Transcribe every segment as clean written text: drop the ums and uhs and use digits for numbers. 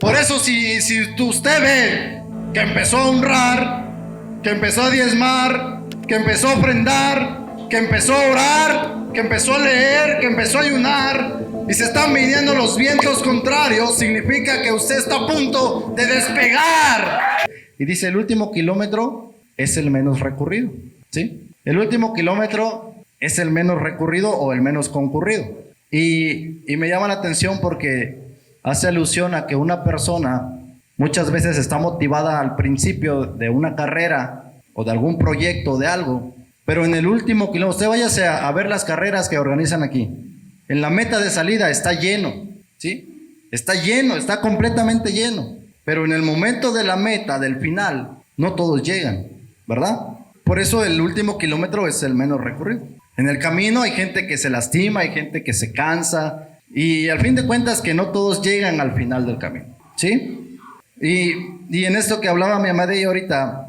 Por eso si usted ve que empezó a honrar, que empezó a diezmar, que empezó a ofrendar, que empezó a orar, que empezó a leer, que empezó a ayunar, y se están viniendo los vientos contrarios, significa que usted está a punto de despegar. Y dice, el último kilómetro es el menos recurrido, ¿sí? El último kilómetro es el menos recurrido o el menos concurrido. Y me llama la atención porque hace alusión a que una persona muchas veces está motivada al principio de una carrera o de algún proyecto, de algo, pero en el último kilómetro, usted váyase a ver las carreras que organizan aquí. En la meta de salida está lleno, ¿sí? Está lleno, está completamente lleno. Pero en el momento de la meta, del final, no todos llegan, ¿verdad? Por eso el último kilómetro es el menos recorrido. En el camino hay gente que se lastima, hay gente que se cansa, y al fin de cuentas que no todos llegan al final del camino, ¿sí? Y en esto que hablaba mi Amadei ahorita,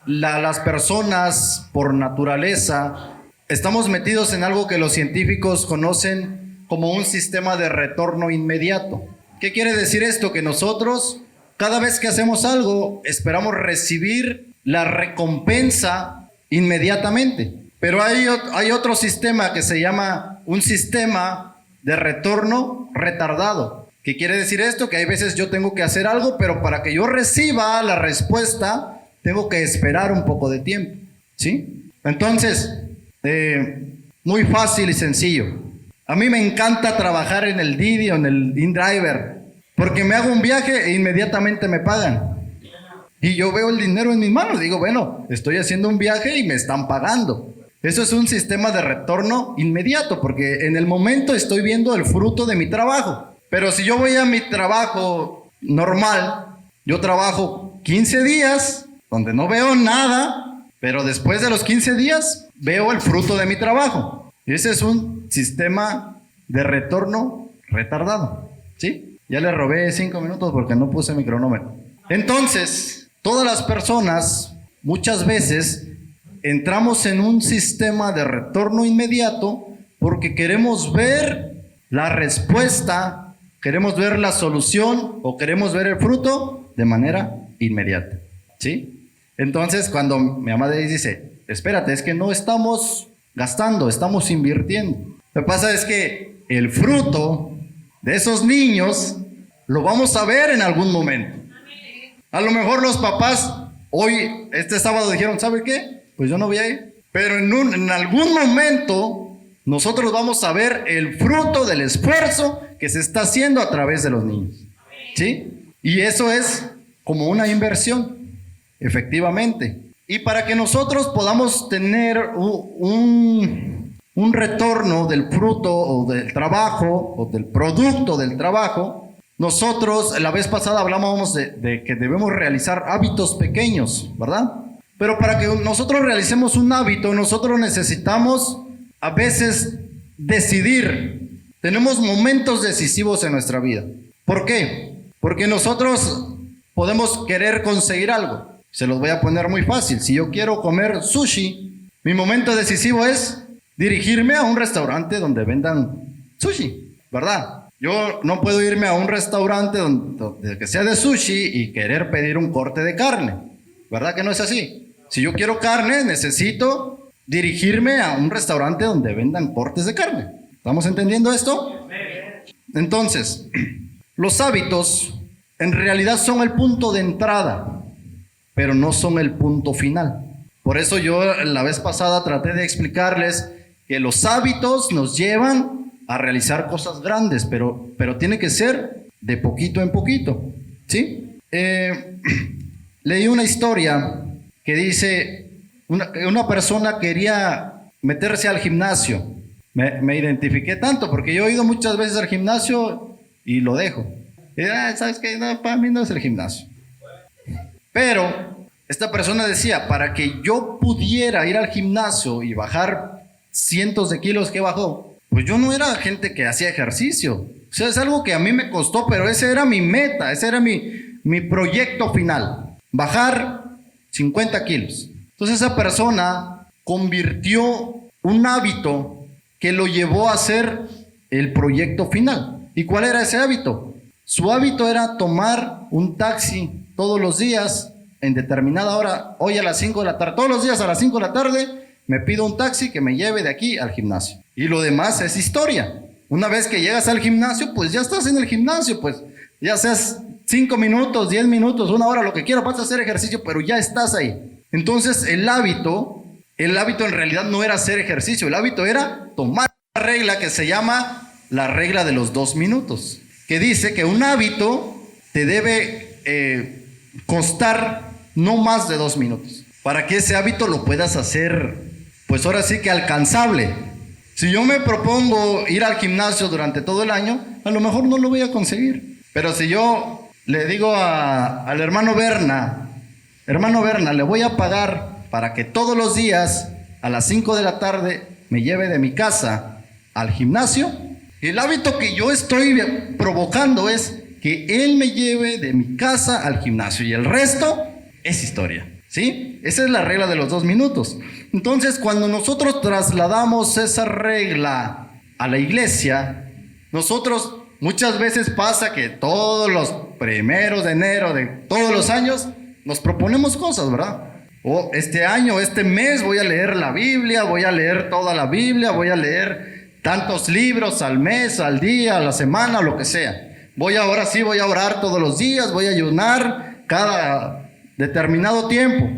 las personas por naturaleza estamos metidos en algo que los científicos conocen como un sistema de retorno inmediato. ¿Qué quiere decir esto? Que nosotros, cada vez que hacemos algo, esperamos recibir la recompensa inmediatamente. Pero hay otro sistema que se llama un sistema de retorno retardado. ¿Qué quiere decir esto? Que hay veces yo tengo que hacer algo, pero para que yo reciba la respuesta, tengo que esperar un poco de tiempo, ¿sí? Entonces, muy fácil y sencillo. A mí me encanta trabajar en el Didi o en el InDriver, porque me hago un viaje e inmediatamente me pagan. Y yo veo el dinero en mis manos, digo, bueno, estoy haciendo un viaje y me están pagando. Eso es un sistema de retorno inmediato, porque en el momento estoy viendo el fruto de mi trabajo. Pero si yo voy a mi trabajo normal, yo trabajo 15 días, donde no veo nada, pero después de los 15 días veo el fruto de mi trabajo. Ese es un sistema de retorno retardado, ¿sí? Ya le robé 5 minutos porque no puse mi cronómetro. Entonces, todas las personas, muchas veces, entramos en un sistema de retorno inmediato porque queremos ver la respuesta, queremos ver la solución o queremos ver el fruto de manera inmediata, ¿sí? Entonces, cuando mi Amadei dice, espérate, es que no estamos gastando, estamos invirtiendo. Lo que pasa es que el fruto de esos niños lo vamos a ver en algún momento. A lo mejor los papás hoy, este sábado dijeron, ¿sabe qué? Pues yo no voy a ir. Pero en algún momento nosotros vamos a ver el fruto del esfuerzo que se está haciendo a través de los niños, ¿sí? Y eso es como una inversión, efectivamente. Y para que nosotros podamos tener un retorno del fruto o del trabajo o del producto del trabajo, nosotros la vez pasada hablábamos de que debemos realizar hábitos pequeños, ¿verdad? Pero para que nosotros realicemos un hábito, nosotros necesitamos a veces decidir. Tenemos momentos decisivos en nuestra vida. ¿Por qué? Porque nosotros podemos querer conseguir algo. Se los voy a poner muy fácil. Si yo quiero comer sushi, mi momento decisivo es dirigirme a un restaurante donde vendan sushi, ¿verdad? Yo no puedo irme a un restaurante donde que sea de sushi y querer pedir un corte de carne, ¿verdad que no es así? Si yo quiero carne, necesito dirigirme a un restaurante donde vendan cortes de carne. ¿Estamos entendiendo esto? Entonces, los hábitos en realidad son el punto de entrada, pero no son el punto final. Por eso yo la vez pasada traté de explicarles que los hábitos nos llevan a realizar cosas grandes, pero tiene que ser de poquito en poquito, ¿sí? Leí una historia que dice, una persona quería meterse al gimnasio. Me identifiqué tanto porque yo he ido muchas veces al gimnasio y lo dejo. Y, ¿sabes qué? No, para mí no es el gimnasio. Pero esta persona decía, para que yo pudiera ir al gimnasio y bajar cientos de kilos que bajó, pues yo no era gente que hacía ejercicio. O sea, es algo que a mí me costó, pero ese era mi meta, ese era mi proyecto final. Bajar 50 kilos. Entonces esa persona convirtió un hábito que lo llevó a hacer el proyecto final. ¿Y cuál era ese hábito? Su hábito era tomar un taxi todos los días en determinada hora, hoy a las 5 de la tarde, todos los días a las 5 de la tarde, me pido un taxi que me lleve de aquí al gimnasio. Y lo demás es historia. Una vez que llegas al gimnasio, pues ya estás en el gimnasio, pues ya seas 5 minutos, 10 minutos, 1 hora, lo que quieras, vas a hacer ejercicio, pero ya estás ahí. Entonces el hábito en realidad no era hacer ejercicio, el hábito era tomar una regla que se llama la regla de los 2 minutos, que dice que un hábito te debe costar no más de 2 minutos, para que ese hábito lo puedas hacer, pues ahora sí que alcanzable. Si yo me propongo ir al gimnasio durante todo el año, a lo mejor no lo voy a conseguir. Pero si yo le digo al hermano Berna, le voy a pagar para que todos los días a las 5 de la tarde me lleve de mi casa al gimnasio, el hábito que yo estoy provocando es que él me lleve de mi casa al gimnasio y el resto es historia, ¿sí? Esa es la regla de los 2 minutos. Entonces, cuando nosotros trasladamos esa regla a la iglesia, nosotros muchas veces pasa que todos los primeros de enero de todos los años nos proponemos cosas, ¿verdad? O este año, este mes voy a leer la Biblia, voy a leer toda la Biblia, voy a leer tantos libros al mes, al día, a la semana, lo que sea. Ahora sí voy a orar todos los días, voy a ayunar cada determinado tiempo.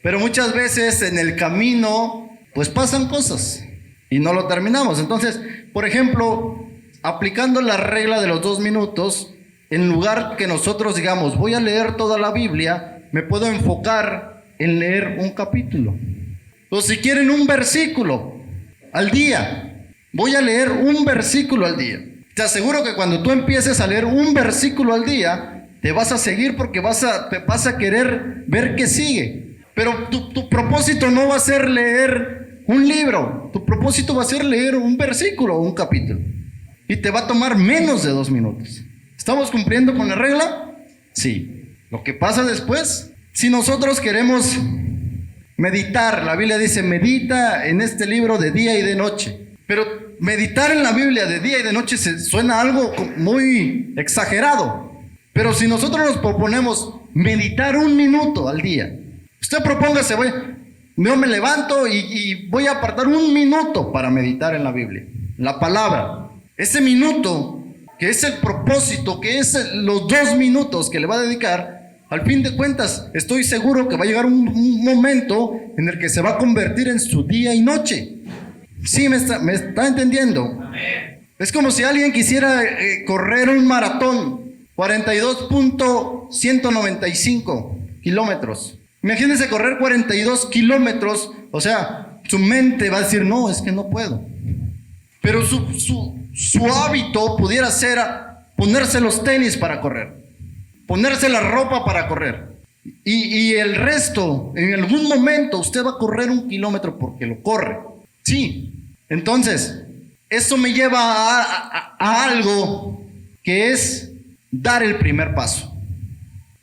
Pero muchas veces en el camino pues pasan cosas y no lo terminamos. Entonces, por ejemplo, aplicando la regla de los 2 minutos, en lugar que nosotros digamos voy a leer toda la Biblia, me puedo enfocar en leer un capítulo. O si quieren un versículo al día, voy a leer un versículo al día. Te aseguro que cuando tú empieces a leer un versículo al día, te vas a seguir porque te vas a querer ver qué sigue. Pero tu propósito no va a ser leer un libro, tu propósito va a ser leer un versículo o un capítulo. Y te va a tomar menos de 2 minutos. ¿Estamos cumpliendo con la regla? Sí. Lo que pasa después, si nosotros queremos meditar, la Biblia dice, medita en este libro de día y de noche. Pero meditar en la Biblia de día y de noche suena algo muy exagerado. Pero si nosotros nos proponemos meditar 1 minuto al día, usted propóngase, yo me levanto y voy a apartar 1 minuto para meditar en la Biblia, la palabra. Ese minuto, que es el propósito, que es los 2 minutos que le va a dedicar, al fin de cuentas, estoy seguro que va a llegar un momento en el que se va a convertir en su día y noche. ¿Sí me está entendiendo? Es como si alguien quisiera correr un maratón, 42.195 kilómetros. Imagínense correr 42 kilómetros, o sea, su mente va a decir, no, es que no puedo. Pero su hábito pudiera ser ponerse los tenis para correr, ponerse la ropa para correr. Y el resto, en algún momento, usted va a correr 1 kilómetro porque lo corre. Sí. Entonces, eso me lleva a algo que es dar el primer paso.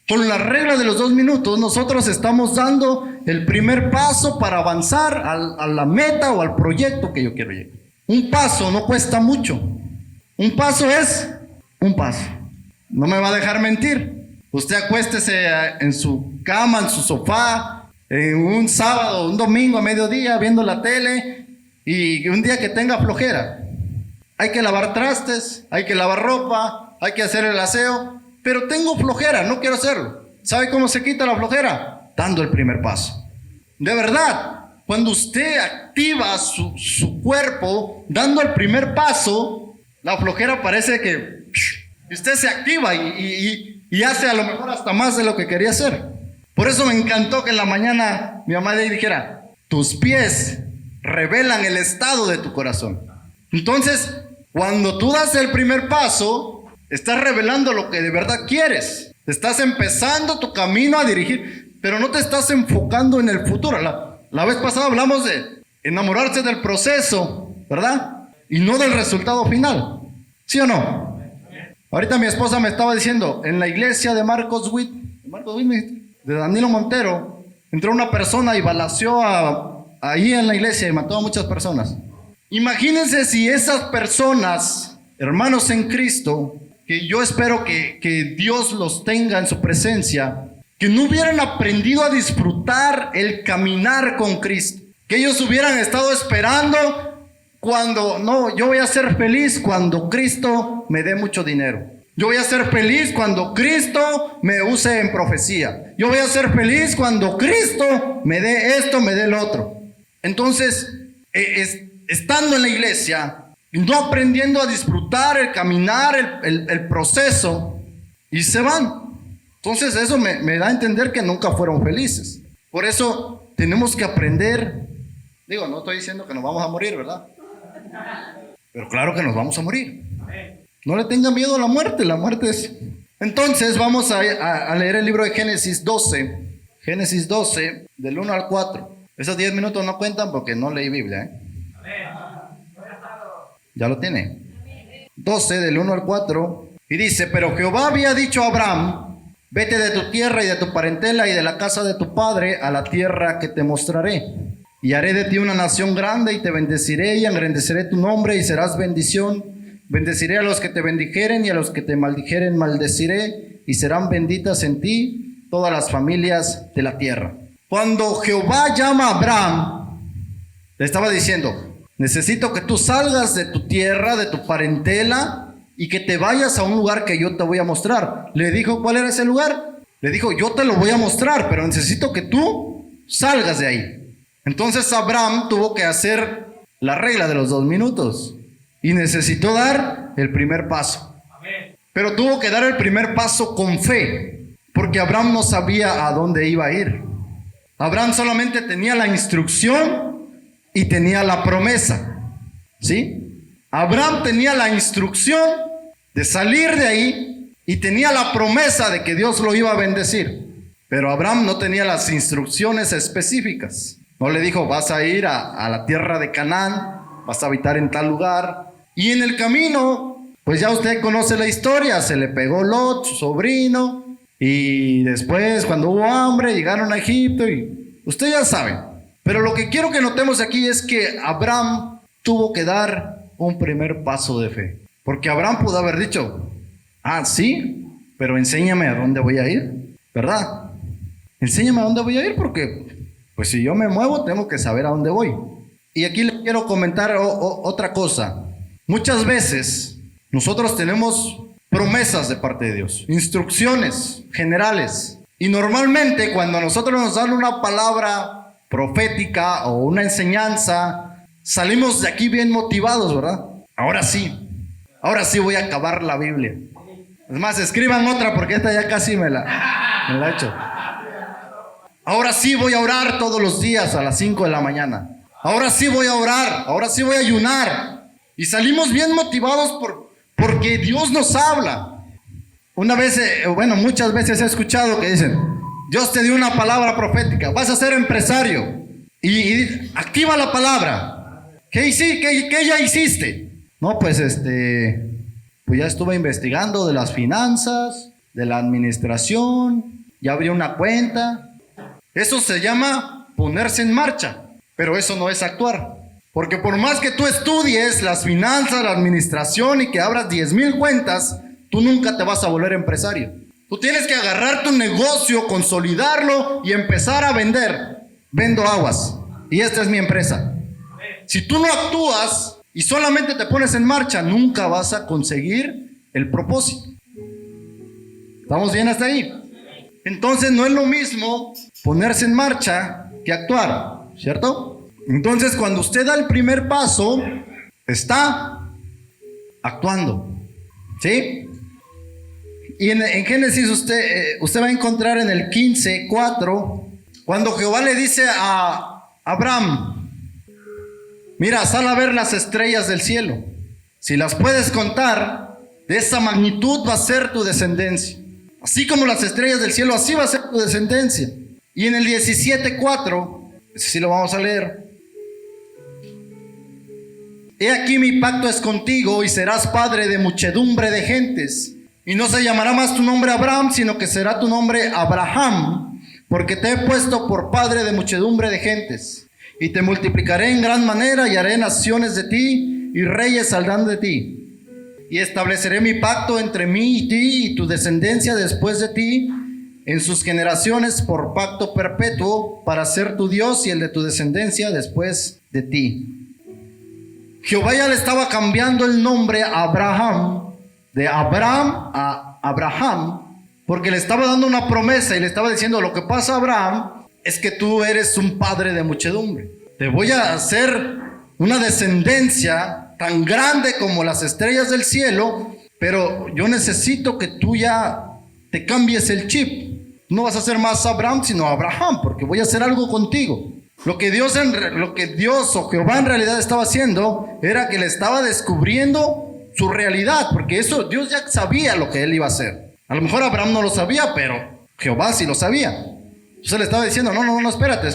Con la regla de los 2 minutos, nosotros estamos dando el primer paso para avanzar a la meta o al proyecto que yo quiero llegar. Un paso no cuesta mucho. Un paso es un paso. No me va a dejar mentir. Usted acuéstese en su cama, en su sofá, en un sábado, un domingo a mediodía, viendo la tele, y un día que tenga flojera. Hay que lavar trastes, hay que lavar ropa, hay que hacer el aseo, pero tengo flojera, no quiero hacerlo. ¿Sabe cómo se quita la flojera? Dando el primer paso. De verdad. Cuando usted activa su cuerpo dando el primer paso, la flojera parece que usted se activa y hace a lo mejor hasta más de lo que quería hacer. Por eso me encantó que en la mañana mi mamá le dijera, tus pies revelan el estado de tu corazón. Entonces, cuando tú das el primer paso, estás revelando lo que de verdad quieres. Estás empezando tu camino a dirigir, pero no te estás enfocando en el futuro. La vez pasada hablamos de enamorarse del proceso, ¿verdad? Y no del resultado final. ¿Sí o no? Ahorita mi esposa me estaba diciendo, en la iglesia de Marcos Witt, de Danilo Montero, entró una persona y balaceó ahí en la iglesia y mató a muchas personas. Imagínense si esas personas, hermanos en Cristo, que yo espero que Dios los tenga en su presencia, que no hubieran aprendido a disfrutar el caminar con Cristo, que ellos hubieran estado esperando yo voy a ser feliz cuando Cristo me dé mucho dinero. Yo voy a ser feliz cuando Cristo me use en profecía. Yo voy a ser feliz cuando Cristo me dé esto, me dé el otro. Entonces, estando en la iglesia, no aprendiendo a disfrutar el caminar, el proceso, y se van. Entonces eso me da a entender que nunca fueron felices. Por eso tenemos que aprender. Digo, no estoy diciendo que nos vamos a morir, ¿verdad? Pero claro que nos vamos a morir. No le tengan miedo a la muerte es... Entonces vamos a leer el libro de Génesis 12. Génesis 12, del 1 al 4. Esos 10 minutos no cuentan porque no leí Biblia, ¿eh? ¿Ya lo tiene? 12, del 1 al 4. Y dice: pero Jehová había dicho a Abraham: vete de tu tierra y de tu parentela y de la casa de tu padre a la tierra que te mostraré. Y haré de ti una nación grande y te bendeciré y engrandeceré tu nombre y serás bendición. Bendeciré a los que te bendijeren y a los que te maldijeren maldeciré, y serán benditas en ti todas las familias de la tierra. Cuando Jehová llama a Abraham, le estaba diciendo: necesito que tú salgas de tu tierra, de tu parentela, y que te vayas a un lugar que yo te voy a mostrar. Le dijo, ¿cuál era ese lugar? Le dijo, yo te lo voy a mostrar, pero necesito que tú salgas de ahí. Entonces Abraham tuvo que hacer la regla de los 2 minutos y necesitó dar el primer paso. Pero tuvo que dar el primer paso con fe, porque Abraham no sabía a dónde iba a ir. Abraham solamente tenía la instrucción y tenía la promesa, ¿sí? Abraham tenía la instrucción de salir de ahí y tenía la promesa de que Dios lo iba a bendecir. Pero Abraham no tenía las instrucciones específicas. No le dijo, vas a ir a la tierra de Canaán, vas a habitar en tal lugar. Y en el camino, pues ya usted conoce la historia, se le pegó Lot, su sobrino, y después cuando hubo hambre llegaron a Egipto y usted ya sabe. Pero lo que quiero que notemos aquí es que Abraham tuvo que dar un primer paso de fe. Porque Abraham pudo haber dicho, sí, pero enséñame a dónde voy a ir, ¿verdad? Enséñame a dónde voy a ir porque, pues si yo me muevo, tengo que saber a dónde voy. Y aquí le quiero comentar otra cosa. Muchas veces nosotros tenemos promesas de parte de Dios, instrucciones generales. Y normalmente cuando a nosotros nos dan una palabra profética o una enseñanza, salimos de aquí bien motivados, ¿verdad? Ahora sí voy a acabar la Biblia. Es más, escriban otra porque esta ya casi me la he hecho. Ahora sí voy a orar todos los días a las 5 de la mañana. Ahora sí voy a orar, ahora sí voy a ayunar. Y salimos bien motivados porque Dios nos habla. Muchas veces he escuchado que dicen, Dios te dio una palabra profética, vas a ser empresario. Y activa la palabra. ¿Qué ya hiciste? No, pues ya estuve investigando de las finanzas, de la administración, ya abrí una cuenta. Eso se llama ponerse en marcha, pero eso no es actuar. Porque por más que tú estudies las finanzas, la administración y que abras 10,000 cuentas, tú nunca te vas a volver empresario. Tú tienes que agarrar tu negocio, consolidarlo y empezar a vender. Vendo aguas y esta es mi empresa. Si tú no actúas y solamente te pones en marcha, nunca vas a conseguir el propósito. ¿Estamos bien hasta ahí? Entonces no es lo mismo ponerse en marcha que actuar, ¿cierto? Entonces cuando usted da el primer paso, está actuando, ¿sí? Y en Génesis usted va a encontrar en el 15:4, cuando Jehová le dice a Abraham, mira, sal a ver las estrellas del cielo. Si las puedes contar, de esa magnitud va a ser tu descendencia. Así como las estrellas del cielo, así va a ser tu descendencia. Y en el 17:4, ese sí lo vamos a leer. He aquí mi pacto es contigo y serás padre de muchedumbre de gentes. Y no se llamará más tu nombre Abraham, sino que será tu nombre Abraham, porque te he puesto por padre de muchedumbre de gentes. Y te multiplicaré en gran manera y haré naciones de ti y reyes saldrán de ti. y estableceré mi pacto entre mí y ti y tu descendencia después de ti en sus generaciones por pacto perpetuo para ser tu Dios y el de tu descendencia después de ti. Jehová ya le estaba cambiando el nombre a Abraham, de Abraham a Abraham, porque le estaba dando una promesa y le estaba diciendo: lo que pasa, Abraham, es que tú eres un padre de muchedumbre. Te voy a hacer una descendencia tan grande como las estrellas del cielo, pero yo necesito que tú ya te cambies el chip. No vas a ser más Abraham, sino Abraham, porque voy a hacer algo contigo. Lo que Dios o Jehová en realidad estaba haciendo era que le estaba descubriendo su realidad, porque eso Dios ya sabía lo que él iba a hacer. A lo mejor Abraham no lo sabía, pero Jehová sí lo sabía. Entonces le estaba diciendo: no, espérate.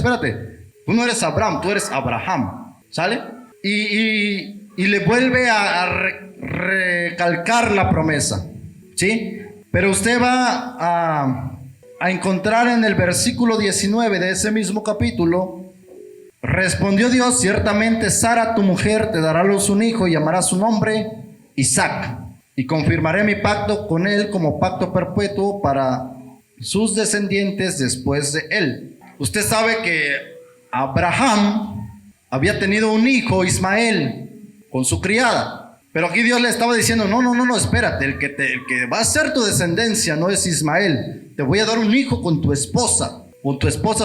Tú no eres Abraham, tú eres Abraham. ¿Sale? Y le vuelve a recalcar la promesa. ¿Sí? Pero usted va a encontrar en el versículo 19 de ese mismo capítulo: respondió Dios: ciertamente Sara tu mujer te dará a luz un hijo y llamará su nombre Isaac, y confirmaré mi pacto con él como pacto perpetuo para sus descendientes después de él. Usted sabe que Abraham había tenido un hijo, Ismael, con su criada. Pero aquí Dios le estaba diciendo: no, espérate, el que va a ser tu descendencia no es Ismael. Te voy a dar un hijo con tu esposa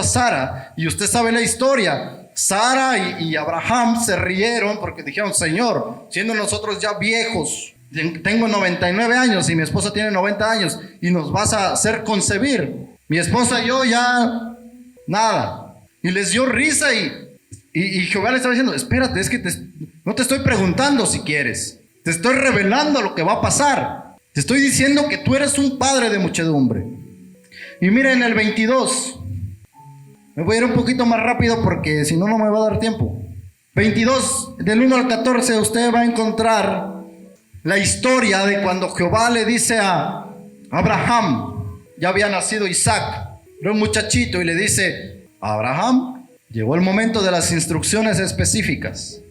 Sara. Y usted sabe la historia. Sara y Abraham se rieron porque dijeron: Señor, siendo nosotros ya viejos, tengo 99 años y mi esposa tiene 90 años, y nos vas a hacer concebir. Mi esposa y yo ya nada. Y les dio risa y Jehová le estaba diciendo: espérate, es que no te estoy preguntando si quieres, te estoy revelando lo que va a pasar. Te estoy diciendo que tú eres un padre de muchedumbre. Y miren el 22. Me voy a ir un poquito más rápido porque si no, no me va a dar tiempo. 22, del 1 al 14, usted va a encontrar la historia de cuando Jehová le dice a Abraham, ya había nacido Isaac, era un muchachito, y le dice: Abraham, llegó el momento de las instrucciones específicas.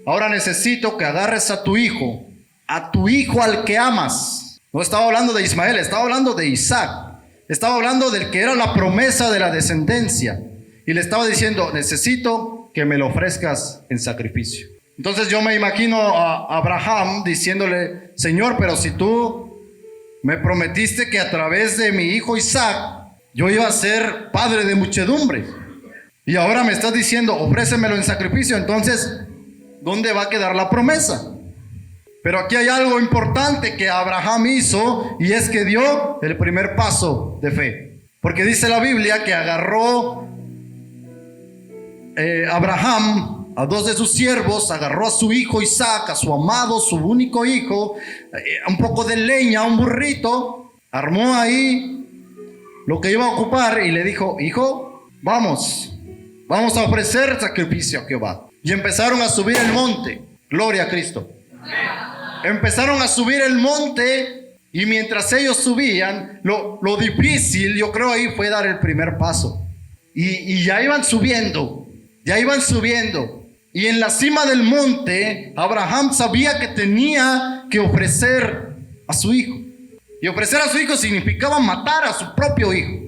Ahora necesito que agarres a tu hijo al que amas. No estaba hablando de Ismael, estaba hablando de Isaac. Estaba hablando del que era la promesa de la descendencia. Y le estaba diciendo: necesito que me lo ofrezcas en sacrificio. Entonces yo me imagino a Abraham diciéndole: Señor, pero si tú me prometiste que a través de mi hijo Isaac yo iba a ser padre de muchedumbre, y ahora me estás diciendo: ofrécemelo en sacrificio. Entonces, ¿dónde va a quedar la promesa? Pero aquí hay algo importante que Abraham hizo, y es que dio el primer paso de fe. Porque dice la Biblia que agarró Abraham a dos de sus siervos, agarró a su hijo Isaac, a su amado, su único hijo, un poco de leña, un burrito, armó ahí lo que iba a ocupar y le dijo: hijo, vamos a ofrecer sacrificio a Jehová. Y empezaron a subir el monte. Gloria a Cristo. Empezaron a subir el monte, y mientras ellos subían, lo difícil, yo creo, ahí fue dar el primer paso. Y ya iban subiendo. Y en la cima del monte, Abraham sabía que tenía que ofrecer a su hijo. Y ofrecer a su hijo significaba matar a su propio hijo.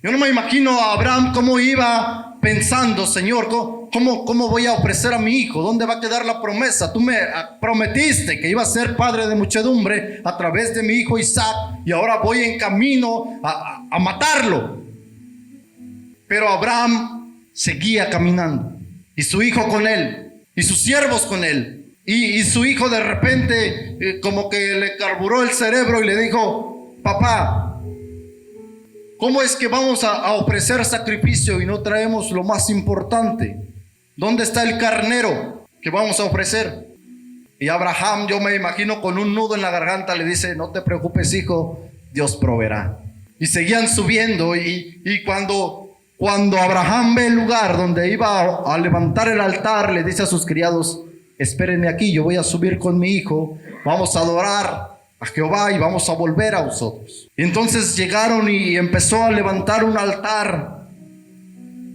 Yo no me imagino a Abraham cómo iba pensando: Señor, ¿cómo voy a ofrecer a mi hijo? ¿Dónde va a quedar la promesa? Tú me prometiste que iba a ser padre de muchedumbre a través de mi hijo Isaac, y ahora voy en camino a matarlo. Pero Abraham seguía caminando, y su hijo con él, y sus siervos con él. Y su hijo de repente como que le carburó el cerebro y le dijo: papá, ¿cómo es que vamos a ofrecer sacrificio y no traemos lo más importante? ¿Dónde está el carnero que vamos a ofrecer? Y Abraham, yo me imagino con un nudo en la garganta, le dice: no te preocupes, hijo, Dios proveerá. Y seguían subiendo, y cuando Abraham ve el lugar donde iba a levantar el altar, le dice a sus criados: espérenme aquí, yo voy a subir con mi hijo, vamos a adorar a Jehová y vamos a volver a vosotros. Y entonces llegaron y empezó a levantar un altar.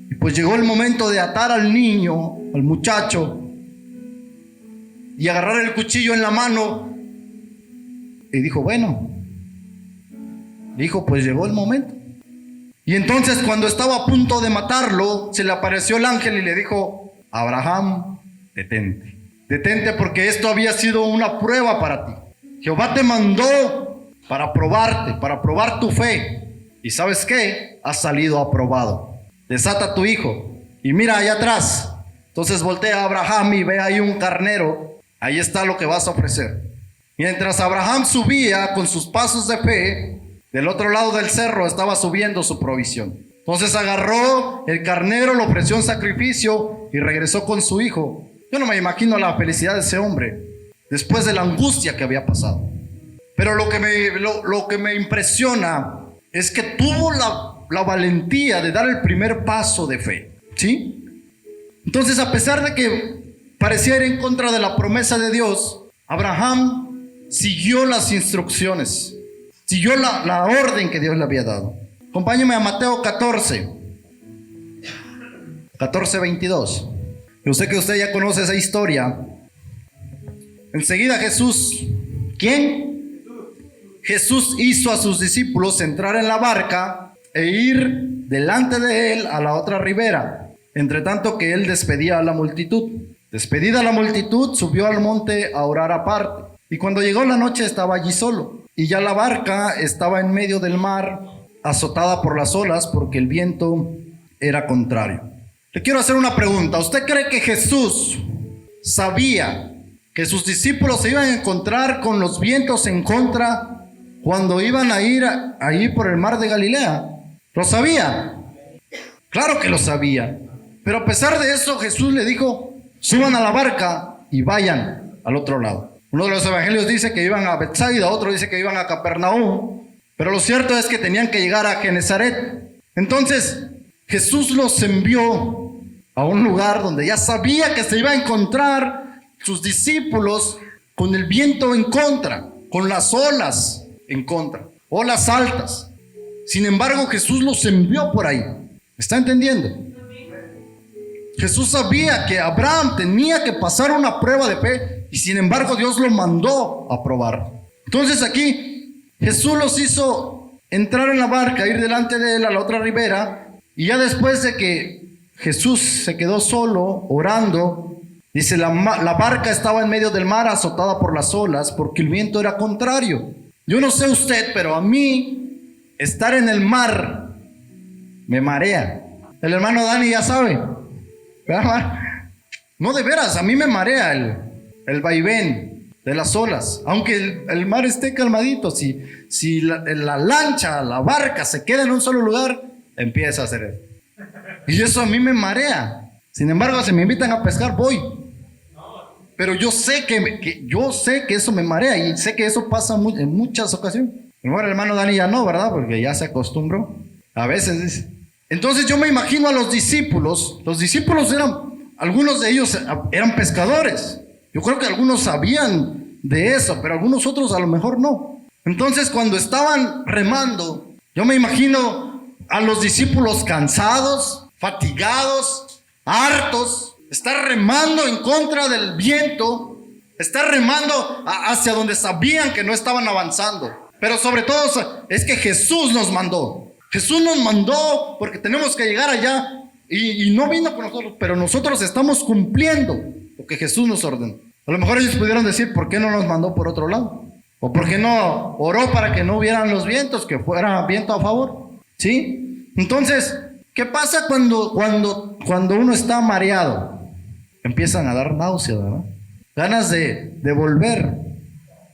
Y pues llegó el momento de atar al niño, al muchacho, y agarrar el cuchillo en la mano Y dijo, bueno, dijo, pues llegó el momento. Y entonces cuando estaba a punto de matarlo, se le apareció el ángel y le dijo, Abraham, detente. Detente porque esto había sido una prueba para ti. Jehová te mandó para probarte, para probar tu fe. ¿Y sabes qué? Has salido aprobado. Desata a tu hijo y mira allá atrás. Entonces voltea a Abraham y ve ahí un carnero. Ahí está lo que vas a ofrecer. Mientras Abraham subía con sus pasos de fe, del otro lado del cerro estaba subiendo su provisión. Entonces agarró el carnero, lo ofreció en sacrificio y regresó con su hijo. Yo no me imagino la felicidad de ese hombre después de la angustia que había pasado. Pero lo que me impresiona es que tuvo la valentía de dar el primer paso de fe, ¿sí? Entonces, a pesar de que parecía ir en contra de la promesa de Dios, Abraham siguió las instrucciones, siguió la orden que Dios le había dado. Acompáñame a Mateo 14:22. Yo sé que usted ya conoce esa historia. Enseguida Jesús, ¿quién? Jesús hizo a sus discípulos entrar en la barca e ir delante de él a la otra ribera, entre tanto que él despedía a la multitud. Despedida la multitud, subió al monte a orar aparte. Y cuando llegó la noche estaba allí solo. Y ya la barca estaba en medio del mar, azotada por las olas, porque el viento era contrario. Le quiero hacer una pregunta. ¿Usted cree que Jesús sabía que sus discípulos se iban a encontrar con los vientos en contra cuando iban a ir ahí por el mar de Galilea? ¿Lo sabía? Claro que lo sabía. Pero a pesar de eso, Jesús le dijo, suban a la barca y vayan al otro lado. Uno de los evangelios dice que iban a Betsaida, otro dice que iban a Capernaum. Pero lo cierto es que tenían que llegar a Genezaret. Entonces, Jesús los envió a un lugar donde ya sabía que se iba a encontrar sus discípulos con el viento en contra, con las olas en contra, olas altas. Sin embargo, Jesús los envió por ahí. ¿Está entendiendo? Jesús sabía que Abraham tenía que pasar una prueba de fe y sin embargo Dios lo mandó a probar. Entonces aquí Jesús los hizo entrar en la barca, ir delante de él a la otra ribera. Y ya después de que Jesús se quedó solo orando, dice, la barca estaba en medio del mar azotada por las olas porque el viento era contrario. Yo no sé usted, pero a mí estar en el mar me marea. El hermano Dani ya sabe, ¿verdad? No, de veras, a mí me marea el vaivén de las olas. Aunque el mar esté calmadito, si la lancha, la barca se queda en un solo lugar, empieza a hacer eso. Y eso a mí me marea. Sin embargo, si me invitan a pescar, voy. Pero yo sé que eso me marea y sé que eso pasa en muchas ocasiones. Bueno, el hermano Dani ya no, ¿verdad? Porque ya se acostumbró. A veces dice. Entonces yo me imagino a los discípulos. Los discípulos algunos de ellos eran pescadores. Yo creo que algunos sabían de eso, pero algunos otros a lo mejor no. Entonces cuando estaban remando, yo me imagino a los discípulos cansados, fatigados, hartos, estar remando en contra del viento, estar remando hacia donde sabían que no estaban avanzando. Pero sobre todo es que Jesús nos mandó. Jesús nos mandó porque tenemos que llegar allá y no vino por nosotros, pero nosotros estamos cumpliendo lo que Jesús nos ordenó. A lo mejor ellos pudieron decir, ¿por qué no nos mandó por otro lado? ¿O por qué no oró para que no hubieran los vientos, que fuera viento a favor? ¿Sí? Entonces, ¿qué pasa cuando uno está mareado? Empiezan a dar náuseas, ¿verdad? Ganas de devolver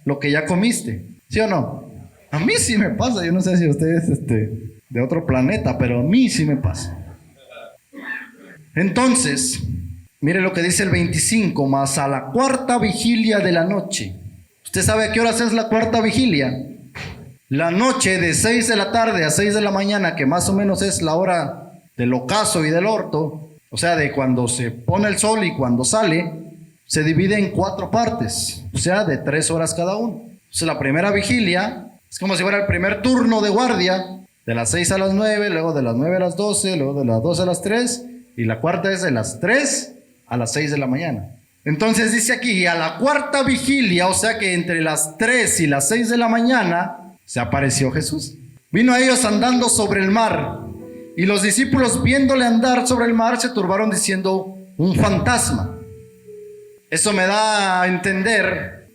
lo que ya comiste, ¿sí o no? A mí sí me pasa, yo no sé si ustedes de otro planeta, pero a mí sí me pasa. Entonces, mire lo que dice el 25, mas a la cuarta vigilia de la noche. ¿Usted sabe a qué horas es la cuarta vigilia? La noche de 6 de la tarde a 6 de la mañana, que más o menos es la hora del ocaso y del orto, o sea, de cuando se pone el sol y cuando sale, se divide en 4 partes, o sea, de 3 horas cada uno. Entonces la primera vigilia es como si fuera el primer turno de guardia, de las 6 a las 9, luego de las 9 a las 12, luego de las 12 a las 3, y la cuarta es de las 3 a las 6 de la mañana. Entonces dice aquí, a la cuarta vigilia, o sea que entre las 3 y las 6 de la mañana, se apareció Jesús. Vino a ellos andando sobre el mar, y los discípulos viéndole andar sobre el mar se turbaron diciendo, un fantasma. Eso me da a entender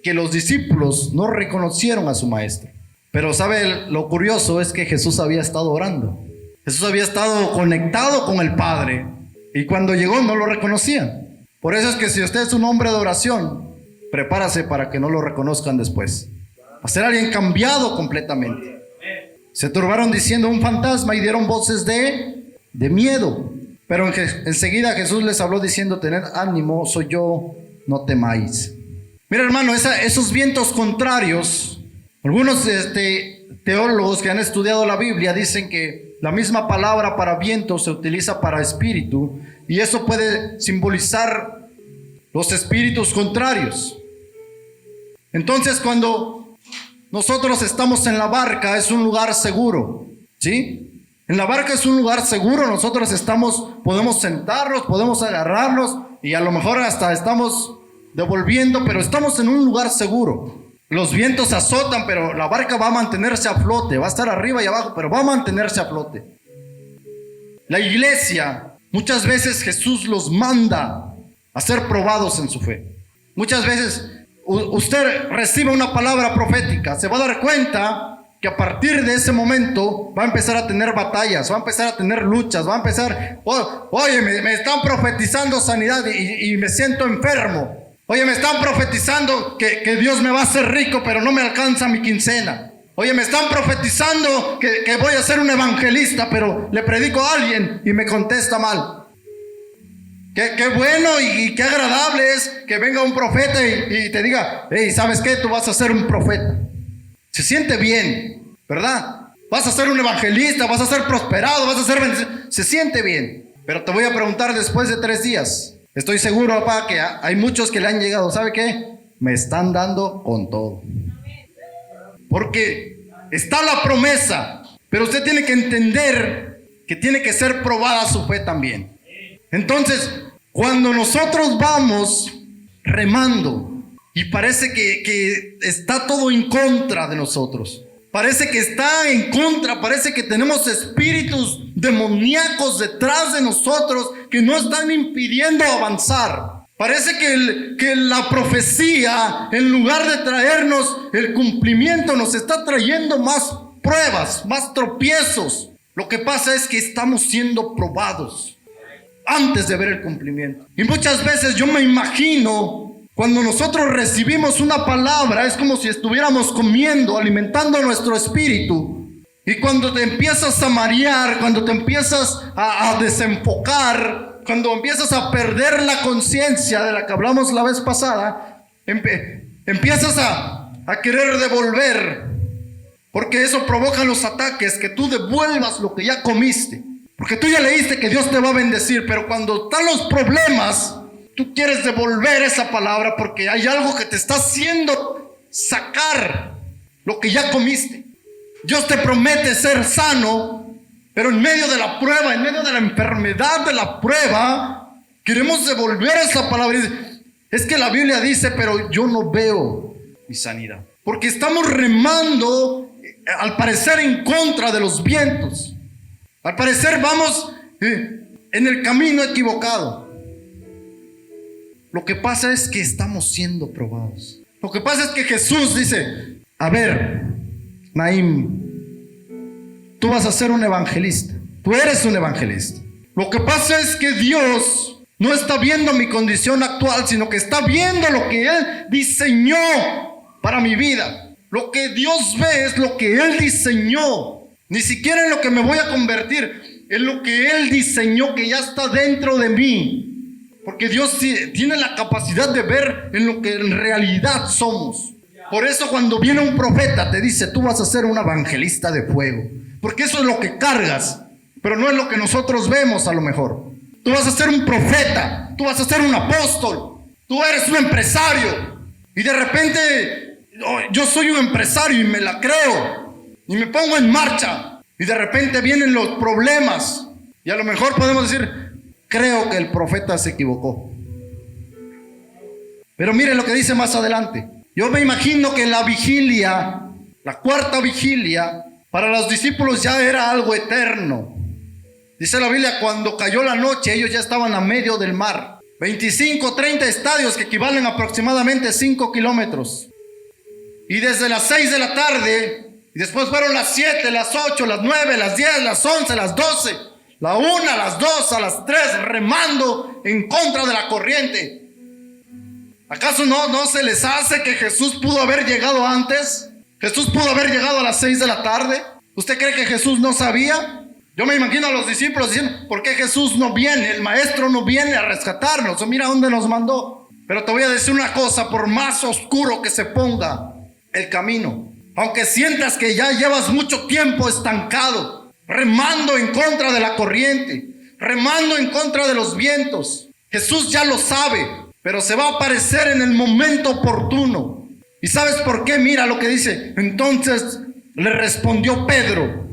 que los discípulos no reconocieron a su maestro. Pero sabe, lo curioso es que Jesús había estado orando. Jesús había estado conectado con el Padre, y cuando llegó no lo reconocían. Por eso es que si usted es un hombre de oración, prepárase para que no lo reconozcan después. Va a ser alguien cambiado completamente. Se turbaron diciendo un fantasma y dieron voces de miedo. Pero enseguida Jesús les habló diciendo, tened ánimo, soy yo, no temáis. Mira, hermano, esos vientos contrarios, algunos teólogos que han estudiado la Biblia dicen que la misma palabra para viento se utiliza para espíritu, y eso puede simbolizar los espíritus contrarios. Entonces, cuando nosotros estamos en la barca, es un lugar seguro, ¿sí? En la barca es un lugar seguro, nosotros podemos sentarnos, podemos agarrarnos, y a lo mejor hasta estamos devolviendo, pero estamos en un lugar seguro. Los vientos azotan, pero la barca va a mantenerse a flote, va a estar arriba y abajo, pero va a mantenerse a flote. La iglesia, muchas veces Jesús los manda a ser probados en su fe. Muchas veces usted recibe una palabra profética, se va a dar cuenta que a partir de ese momento va a empezar a tener batallas, va a empezar a tener luchas, va a empezar, oye, me están profetizando sanidad y me siento enfermo. Oye, me están profetizando que Dios me va a hacer rico, pero no me alcanza mi quincena. Oye, me están profetizando que voy a ser un evangelista, pero le predico a alguien y me contesta mal. Qué bueno y qué agradable es que venga un profeta y te diga, hey, ¿sabes qué? Tú vas a ser un profeta. Se siente bien, ¿verdad? Vas a ser un evangelista, vas a ser prosperado, vas a ser bendecido. Se siente bien. Pero te voy a preguntar después de 3 días. Estoy seguro, papá, que hay muchos que le han llegado. ¿Sabe qué? Me están dando con todo. Porque está la promesa, pero usted tiene que entender que tiene que ser probada su fe también. Entonces, cuando nosotros vamos remando y parece que está todo en contra de nosotros, parece que está en contra, parece que tenemos espíritus demoníacos detrás de nosotros que no están impidiendo avanzar. Parece que la profecía, en lugar de traernos el cumplimiento, nos está trayendo más pruebas, más tropiezos. Lo que pasa es que estamos siendo probados antes de ver el cumplimiento. Y muchas veces yo me imagino, cuando nosotros recibimos una palabra, es como si estuviéramos comiendo, alimentando nuestro espíritu. Y cuando te empiezas a marear, cuando te empiezas a desenfocar, cuando empiezas a perder la conciencia de la que hablamos la vez pasada, empiezas a querer devolver, porque eso provoca los ataques, que tú devuelvas lo que ya comiste, porque tú ya leíste que Dios te va a bendecir, pero cuando están los problemas, tú quieres devolver esa palabra porque hay algo que te está haciendo sacar lo que ya comiste. Dios te promete ser sano, pero en medio de la prueba, en medio de la enfermedad de la prueba, queremos devolver esa palabra. Es que la Biblia dice, pero yo no veo mi sanidad. Porque estamos remando, al parecer, en contra de los vientos. Al parecer vamos en el camino equivocado. Lo que pasa es que estamos siendo probados. Lo que pasa es que Jesús dice, a ver, Naim, tú vas a ser un evangelista. Tú eres un evangelista. Lo que pasa es que Dios no está viendo mi condición actual, sino que está viendo lo que Él diseñó para mi vida. Lo que Dios ve es lo que Él diseñó. Ni siquiera en lo que me voy a convertir, en lo que Él diseñó, que ya está dentro de mí. Porque Dios tiene la capacidad de ver en lo que en realidad somos. Por eso cuando viene un profeta te dice, tú vas a ser un evangelista de fuego. Porque eso es lo que cargas, pero no es lo que nosotros vemos a lo mejor. Tú vas a ser un profeta, tú vas a ser un apóstol, tú eres un empresario. Y de repente, yo soy un empresario y me la creo. Y me pongo en marcha. Y de repente vienen los problemas. Y a lo mejor podemos decir, creo que el profeta se equivocó. Pero mire lo que dice más adelante. Yo me imagino que la vigilia, la cuarta vigilia, para los discípulos ya era algo eterno. Dice la Biblia, cuando cayó la noche, ellos ya estaban a medio del mar. 25, 30 estadios que equivalen aproximadamente 5 kilómetros. Y desde las 6 de la tarde, y después fueron las 7, las 8, las 9, las 10, las 11, las 12, la 1, las 2, a las 3, remando en contra de la corriente. ¿Acaso no se les hace que Jesús pudo haber llegado antes? ¿Jesús pudo haber llegado a las 6 de la tarde? ¿Usted cree que Jesús no sabía? Yo me imagino a los discípulos diciendo, ¿por qué Jesús no viene? El maestro no viene a rescatarnos. Mira dónde nos mandó. Pero te voy a decir una cosa, por más oscuro que se ponga el camino, aunque sientas que ya llevas mucho tiempo estancado, remando en contra de la corriente, remando en contra de los vientos, Jesús ya lo sabe, pero se va a aparecer en el momento oportuno. ¿Y sabes por qué? Mira lo que dice. Entonces le respondió Pedro.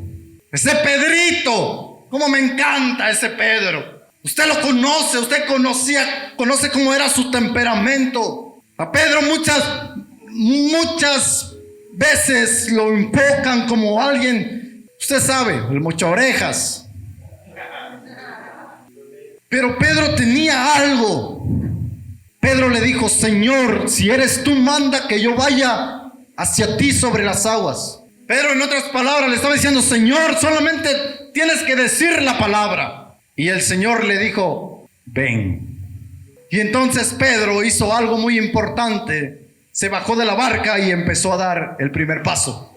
Ese Pedrito, cómo me encanta ese Pedro. Usted lo conoce, usted conoce cómo era su temperamento. A Pedro muchas veces lo invocan como alguien, usted sabe, el mocha orejas. Pero Pedro tenía algo. Pedro le dijo, Señor, si eres tú, manda que yo vaya hacia ti sobre las aguas. Pedro, en otras palabras, le estaba diciendo, Señor, solamente tienes que decir la palabra. Y el Señor le dijo, ven. Y entonces Pedro hizo algo muy importante. Se bajó de la barca y empezó a dar el primer paso.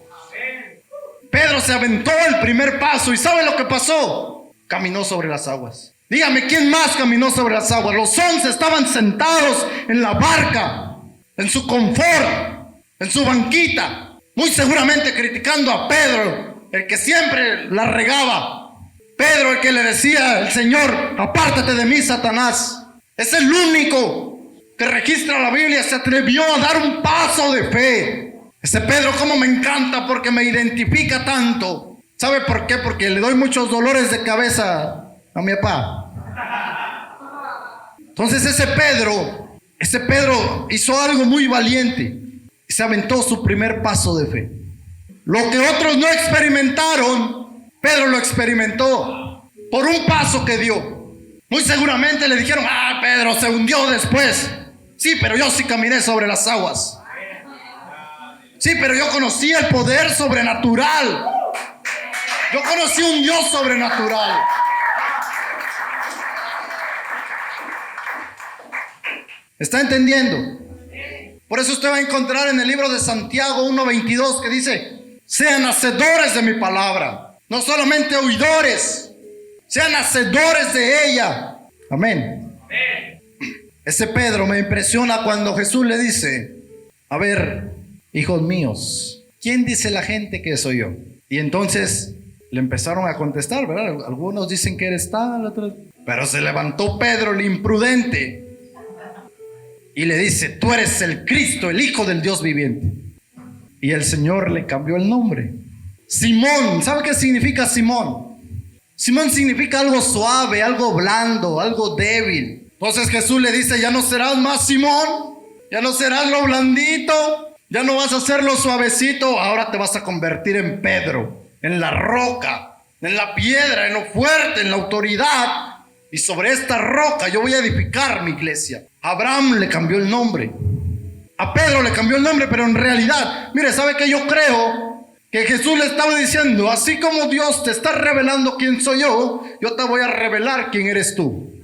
Pedro se aventó el primer paso. ¿Y sabe lo que pasó? Caminó sobre las aguas. Dígame, ¿quién más caminó sobre las aguas? Los 11 estaban sentados en la barca, en su confort, en su banquita. Muy seguramente criticando a Pedro, el que siempre la regaba. Pedro, el que le decía al Señor, apártate de mí, Satanás. Es el único que registra la Biblia, se atrevió a dar un paso de fe. Ese Pedro, cómo me encanta, porque me identifica tanto. ¿Sabe por qué? Porque le doy muchos dolores de cabeza a mi papá. Entonces ese Pedro hizo algo muy valiente. Y se aventó su primer paso de fe. Lo que otros no experimentaron, Pedro lo experimentó por un paso que dio. Muy seguramente le dijeron, Pedro se hundió después. Sí, pero yo sí caminé sobre las aguas. Sí, pero yo conocí el poder sobrenatural. Yo conocí un Dios sobrenatural. ¿Está entendiendo? Por eso usted va a encontrar en el libro de Santiago 1:22 que dice, sean hacedores de mi palabra, no solamente oidores, sean hacedores de ella. Amén. Ese Pedro me impresiona cuando Jesús le dice, a ver, hijos míos, ¿quién dice la gente que soy yo? Y entonces le empezaron a contestar, ¿verdad? Algunos dicen que eres tal, otros... Pero se levantó Pedro, el imprudente, y le dice, tú eres el Cristo, el Hijo del Dios viviente. Y el Señor le cambió el nombre. Simón, ¿sabe qué significa Simón? Simón significa algo suave, algo blando, algo débil. Entonces Jesús le dice, ya no serás más Simón, ya no serás lo blandito, ya no vas a ser lo suavecito, ahora te vas a convertir en Pedro, en la roca, en la piedra, en lo fuerte, en la autoridad. Y sobre esta roca yo voy a edificar mi iglesia. A Abraham le cambió el nombre. A Pedro le cambió el nombre, pero en realidad, mire, ¿sabe qué? Yo creo que Jesús le estaba diciendo, así como Dios te está revelando quién soy yo te voy a revelar quién eres tú.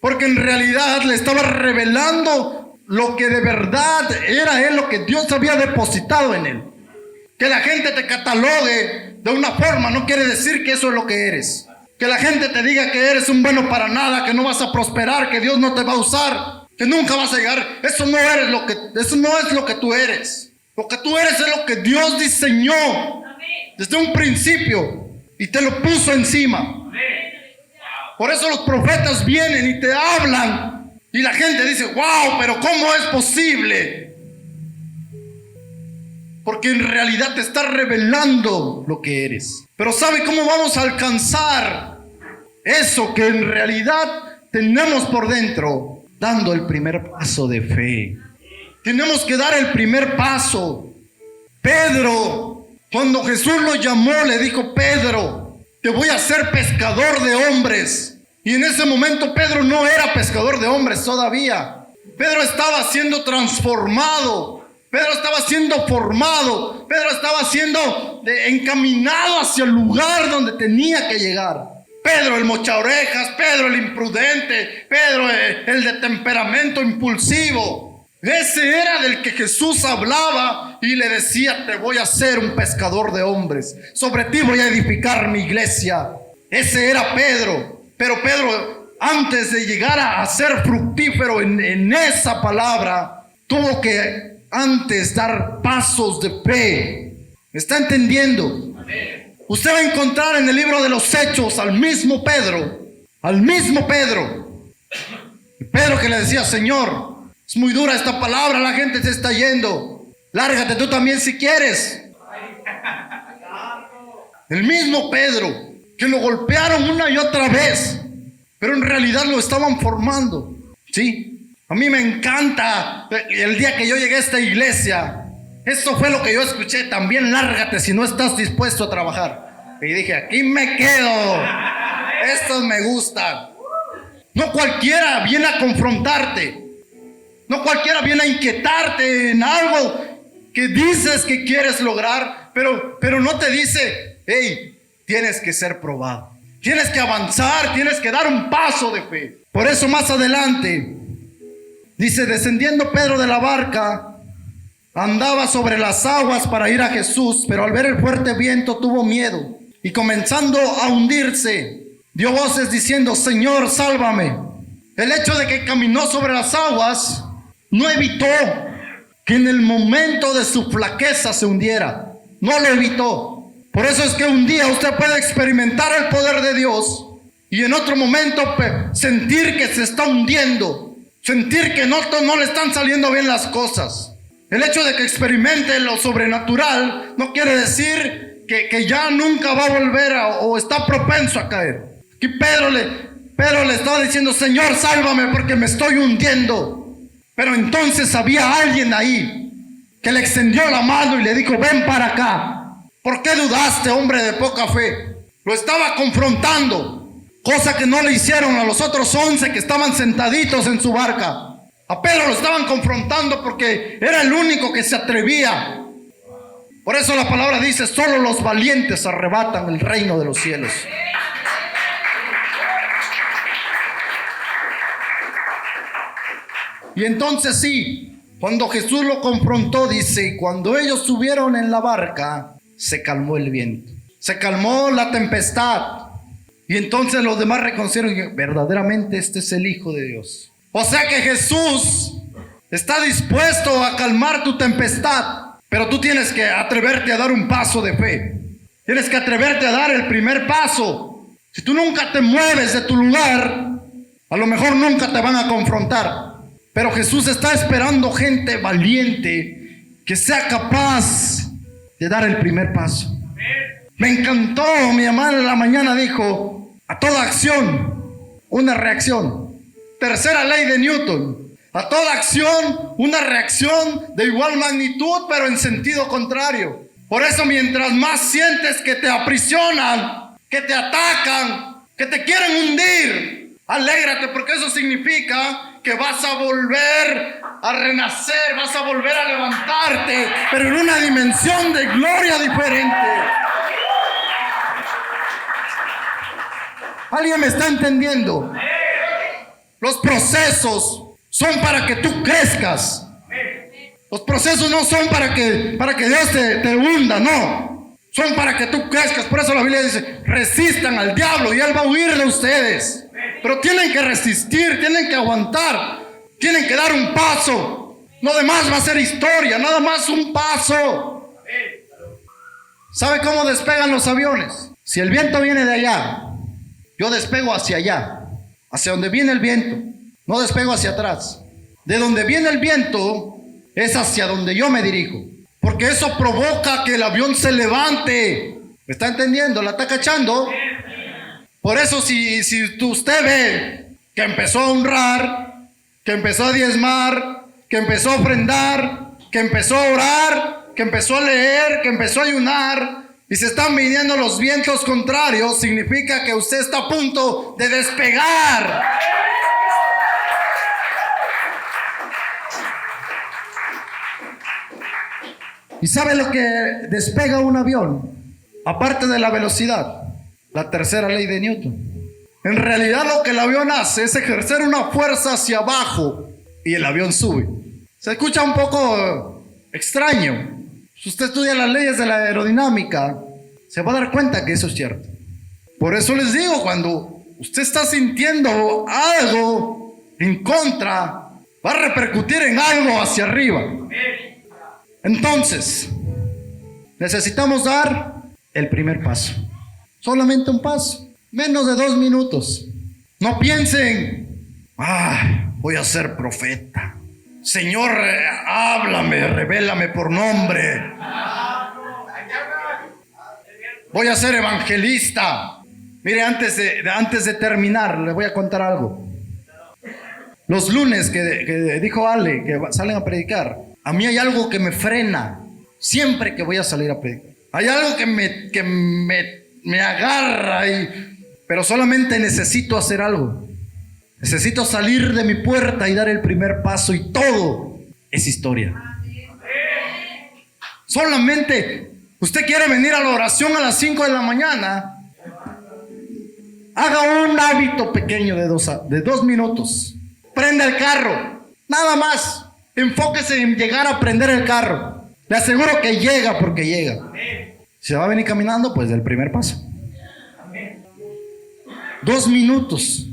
Porque en realidad le estaba revelando lo que de verdad era él, lo que Dios había depositado en él. Que la gente te catalogue de una forma no quiere decir que eso es lo que eres. Que la gente te diga que eres un bueno para nada, que no vas a prosperar, que Dios no te va a usar, que nunca vas a llegar. Eso no es lo que tú eres. Lo que tú eres es lo que Dios diseñó desde un principio y te lo puso encima. Por eso los profetas vienen y te hablan y la gente dice, wow, pero ¿cómo es posible? Porque en realidad te está revelando lo que eres. Pero ¿sabe cómo vamos a alcanzar eso que en realidad tenemos por dentro? dando el primer paso de fe. Tenemos que dar el primer paso. Pedro, cuando Jesús lo llamó, le dijo: Pedro, te voy a hacer pescador de hombres. Y en ese momento Pedro no era pescador de hombres todavía. Pedro estaba siendo transformado. Pedro estaba siendo formado. Pedro estaba siendo encaminado hacia el lugar donde tenía que llegar. Pedro el mocha orejas, Pedro el imprudente, Pedro el de temperamento impulsivo. Ese era del que Jesús hablaba y le decía: te voy a hacer un pescador de hombres. Sobre ti voy a edificar mi iglesia. Ese era Pedro. Pero Pedro, antes de llegar a ser fructífero en esa palabra, tuvo que antes dar pasos de fe. ¿Me está entendiendo? Amén. Usted va a encontrar en el libro de los Hechos al mismo Pedro. Pedro que le decía: Señor, es muy dura esta palabra, la gente se está yendo. Lárgate tú también si quieres. El mismo Pedro que lo golpearon una y otra vez, pero en realidad lo estaban formando. Sí, a mí me encanta. El día que yo llegué a esta iglesia, eso fue lo que yo escuché: también lárgate si no estás dispuesto a trabajar. Y dije: aquí me quedo. Estos me gustan. No cualquiera viene a confrontarte. No cualquiera viene a inquietarte en algo que dices que quieres lograr, pero no te dice: hey, tienes que ser probado. Tienes que avanzar, tienes que dar un paso de fe. Por eso más adelante dice: descendiendo Pedro de la barca, andaba sobre las aguas para ir a Jesús, pero al ver el fuerte viento tuvo miedo y comenzando a hundirse, dio voces diciendo: Señor, sálvame. El hecho de que caminó sobre las aguas no evitó que en el momento de su flaqueza se hundiera. No lo evitó. Por eso es que un día usted puede experimentar el poder de Dios y en otro momento sentir que se está hundiendo, sentir que no le están saliendo bien las cosas. El hecho de que experimente lo sobrenatural no quiere decir que ya nunca va a volver o está propenso a caer. Aquí Pedro le estaba diciendo: Señor, sálvame porque me estoy hundiendo. Pero entonces había alguien ahí que le extendió la mano y le dijo: ven para acá. ¿Por qué dudaste, hombre de poca fe? Lo estaba confrontando, cosa que no le hicieron a los otros 11 que estaban sentaditos en su barca. A Pedro lo estaban confrontando porque era el único que se atrevía. Por eso la palabra dice: solo los valientes arrebatan el reino de los cielos. Y entonces sí, cuando Jesús lo confrontó, dice: cuando ellos subieron en la barca, se calmó el viento, se calmó la tempestad. Y entonces los demás reconocieron que verdaderamente este es el Hijo de Dios. O sea que Jesús está dispuesto a calmar tu tempestad, pero tú tienes que atreverte a dar un paso de fe. Tienes que atreverte a dar el primer paso. Si tú nunca te mueves de tu lugar, a lo mejor nunca te van a confrontar. Pero Jesús está esperando gente valiente que sea capaz de dar el primer paso. Me encantó, mi hermana en la mañana dijo: a toda acción, una reacción. Tercera ley de Newton: a toda acción, una reacción de igual magnitud, pero en sentido contrario. Por eso, mientras más sientes que te aprisionan, que te atacan, que te quieren hundir, alégrate, porque eso significa que vas a volver a renacer, vas a volver a levantarte, pero en una dimensión de gloria diferente. ¿Alguien me está entendiendo? Los procesos son para que tú crezcas. Los procesos no son para que Dios te hunda, no. Son para que tú crezcas. Por eso la Biblia dice: resistan al diablo y él va a huir de ustedes. Pero tienen que resistir, tienen que aguantar, tienen que dar un paso. Lo demás va a ser historia, nada más un paso. ¿Sabe cómo despegan los aviones? Si el viento viene de allá, yo despego hacia allá, hacia donde viene el viento. No despego hacia atrás. De donde viene el viento es hacia donde yo me dirijo, porque eso provoca que el avión se levante. ¿Me está entendiendo? ¿La está cachando? Por eso si usted ve que empezó a honrar, que que empezó a diezmar, que empezó a ofrendar, que empezó a orar, que empezó a leer, que empezó a ayunar, y se están viniendo los vientos contrarios, significa que usted está a punto de despegar. ¿Y sabe lo que despega un avión? Aparte de la velocidad, la tercera ley de Newton. En realidad lo que el avión hace es ejercer una fuerza hacia abajo y el avión sube. Se escucha un poco extraño. Si usted estudia las leyes de la aerodinámica, se va a dar cuenta que eso es cierto. Por eso les digo, cuando usted está sintiendo algo en contra, va a repercutir en algo hacia arriba. Entonces, necesitamos dar el primer paso. Solamente un paso. Menos de 2 minutos. No piensen, voy a ser profeta. Señor, háblame, revélame por nombre. Voy a ser evangelista. Mire, antes de terminar, le voy a contar algo. Los lunes que dijo Ale, que salen a predicar, a mí hay algo que me frena siempre que voy a salir a predicar. Hay algo que me agarra, pero solamente necesito hacer algo. Necesito salir de mi puerta y dar el primer paso, y todo es historia. Solamente usted quiere venir a la oración a las 5 de la mañana. Haga un hábito pequeño de 2 minutos. Prenda el carro, nada más. Enfóquese en llegar a prender el carro. Le aseguro que llega, porque llega. Si va a venir caminando, pues del primer paso. 2 minutos.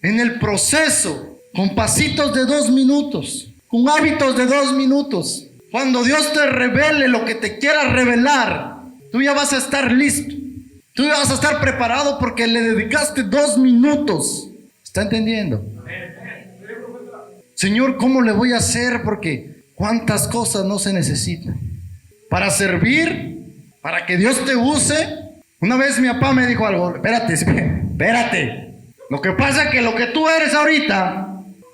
En el proceso, con pasitos de 2 minutos, con hábitos de 2 minutos. Cuando Dios te revele lo que te quiera revelar, tú ya vas a estar listo. Tú ya vas a estar preparado porque le dedicaste 2 minutos. ¿Está entendiendo? Señor, ¿cómo le voy a hacer? Porque cuántas cosas no se necesitan. Para servir, para que Dios te use. Una vez mi papá me dijo algo. Espérate. Lo que pasa es que lo que tú eres ahorita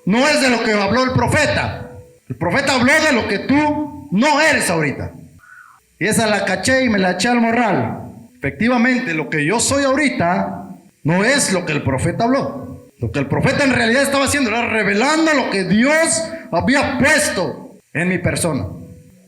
no es de lo que habló el profeta. El profeta habló de lo que tú no eres ahorita. Y esa la caché y me la eché al morral. Efectivamente, lo que yo soy ahorita no es lo que el profeta habló. Lo que el profeta en realidad estaba haciendo era revelando lo que Dios había puesto en mi persona.